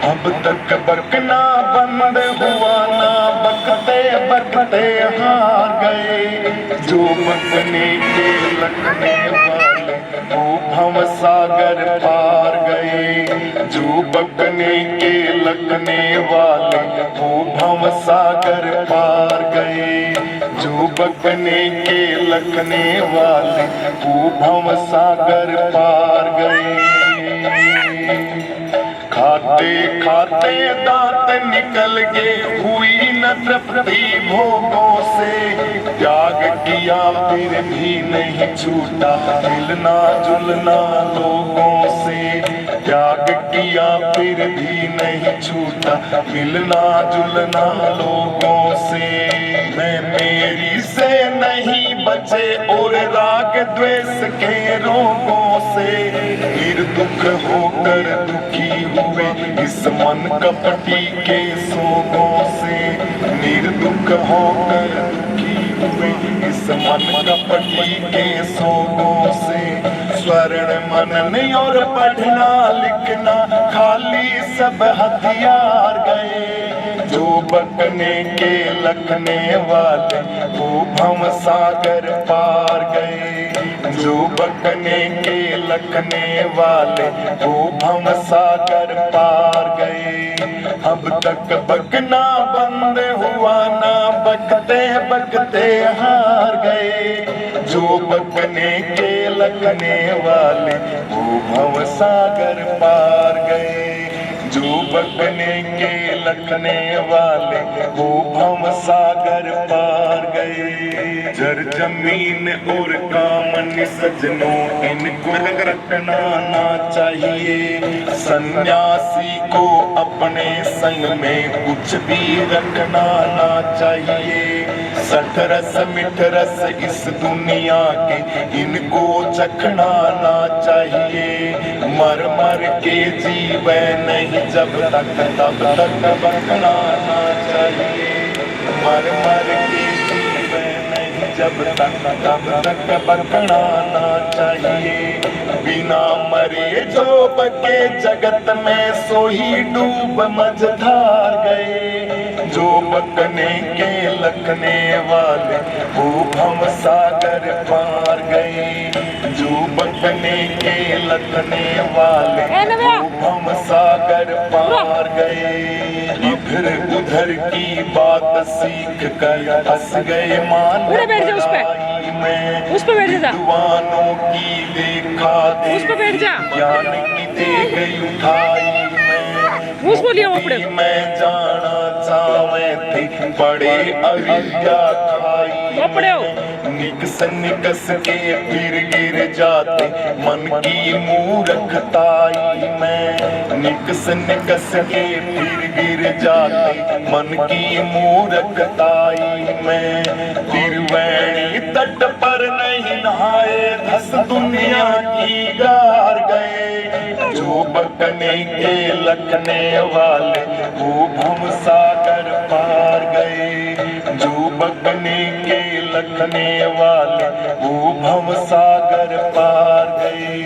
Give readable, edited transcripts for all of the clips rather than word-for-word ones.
अब तक बकना बंद हुआ ना, बकते बकते हार गए। जो बकने के लगने वाले वो भव सागर पार गए। जो बकने के लगने वाले वो भव सागर पार गए। जो बकने के लगने वाले वो भव सागर पार गए। खाते खाते दांत निकल गए, हुई न तृप्ति भोगों से। त्याग किया फिर भी नहीं छूटा, मिलना जुलना लोगों से। त्याग किया फिर भी नहीं छूटा, मिलना जुलना लोगों से। मैं मेरी से नहीं बचे और राग द्वेष के रोगों से। निर्दुख होकर दुखी हुए इस मन कपटी के सोगों से। निर्दुख होकर दुखी हुए इस मन कपटी के सोगों से। स्वर्ण मनन और पढ़ना लिखना खाली सब हथियार गए। जो बकने के लगने वाले वो भव सागर पार गए। जो बकने के लगने वाले वो भव सागर पार गए। अब तक बकना बंद हुआ ना, बकते बकते हार गए। जो बकने के लगने वाले वो भव सागर पार गए। जो बकने के लगने वाले वो भव सागर पार गए। जर जमीन और कामन सजनों इनको रखना ना चाहिए। सन्यासी को अपने संग में कुछ भी रखना ना चाहिए। सठ रस मिठ रस इस दुनिया के इनको चखना ना चाहिए। मर मर के जीवे नहीं जब तक तब तक बकना ना चाहिए। मर मर के जीवे नहीं जब तक तब तक बकना ना चाहिए। बिना मरे जो बके जगत में सो ही डूब मझधार गए। जो बकने के लगने वाले वो भव सागर पार गए। जो बकने के लगने वाले वो भव सागर पार गए। इधर उधर की बात सीख कर हंस गए मान में। उस पे बैठ जा। विद्वानों की देखा देखी ज्ञान की दे गई उठाई मैं जाना चाहे थी बड़े अविद्या खाई। निकस निकस के फिर गिर जाते मन की मूर्खताई में। निकस निकस के फिर गिर जाते मन की मूर्खताई में। त्रिवेणी तट पर नहीं नहाए धस दुनिया की गार गए। जो बकने के लगने वाले वो भव सागर पार गए। जो बकने के लगने वाले वो भव सागर पार गए।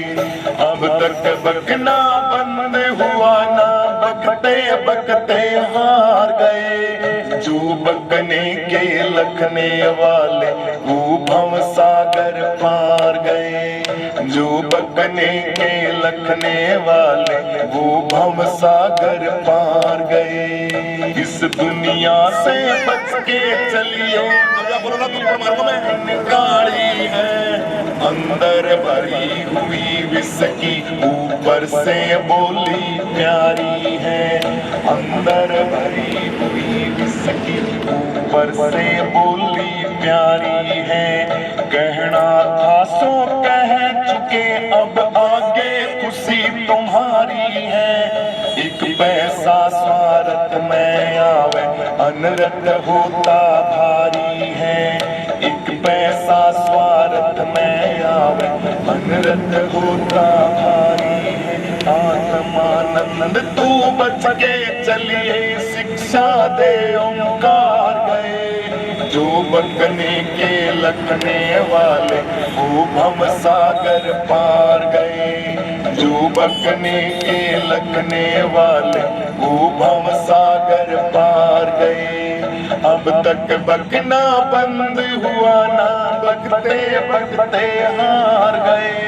अब तक बकना बंद हुआ ना, बकते बकते हार गए। जो बकने के लगने वाले वो भव सागर पार गए। जो बकने के लगने वाले वो भव सागर पार गए। इस दुनिया से बच के चलिए निकाली है। अंदर भरी हुई विष की ऊपर से बोली प्यारी है। अंदर भरी हुई विष की ऊपर से बोली प्यारी है। कहना था सो कह चुके अब आगे खुशी तुम्हारी है। एक पैसा स्वार्थ में आवे अनरत होता भारी है। एक पैसा स्वार्थ में आवे अनरत होता भारी है। आत्मानंद तू बच के चलिए शिक्षा दे ओंकार गए। जो बकने के लगने वाले वो भव सागर पार गए। जो बकने के लगने वाले वो भव सागर पार गए। अब तक बकना बंद हुआ ना, बकते बकते हार गए।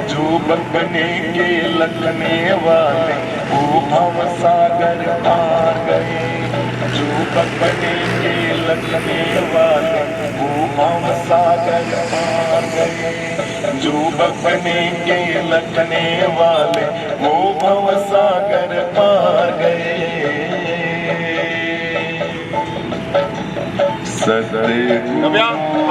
जो बकने के लगने वाले वो भव सागर पार गए। जो बकने के लगने वाले वो भव सागर पार गए। जो बकने के लगने वाले वो भव सागर पार गए। सतगुरु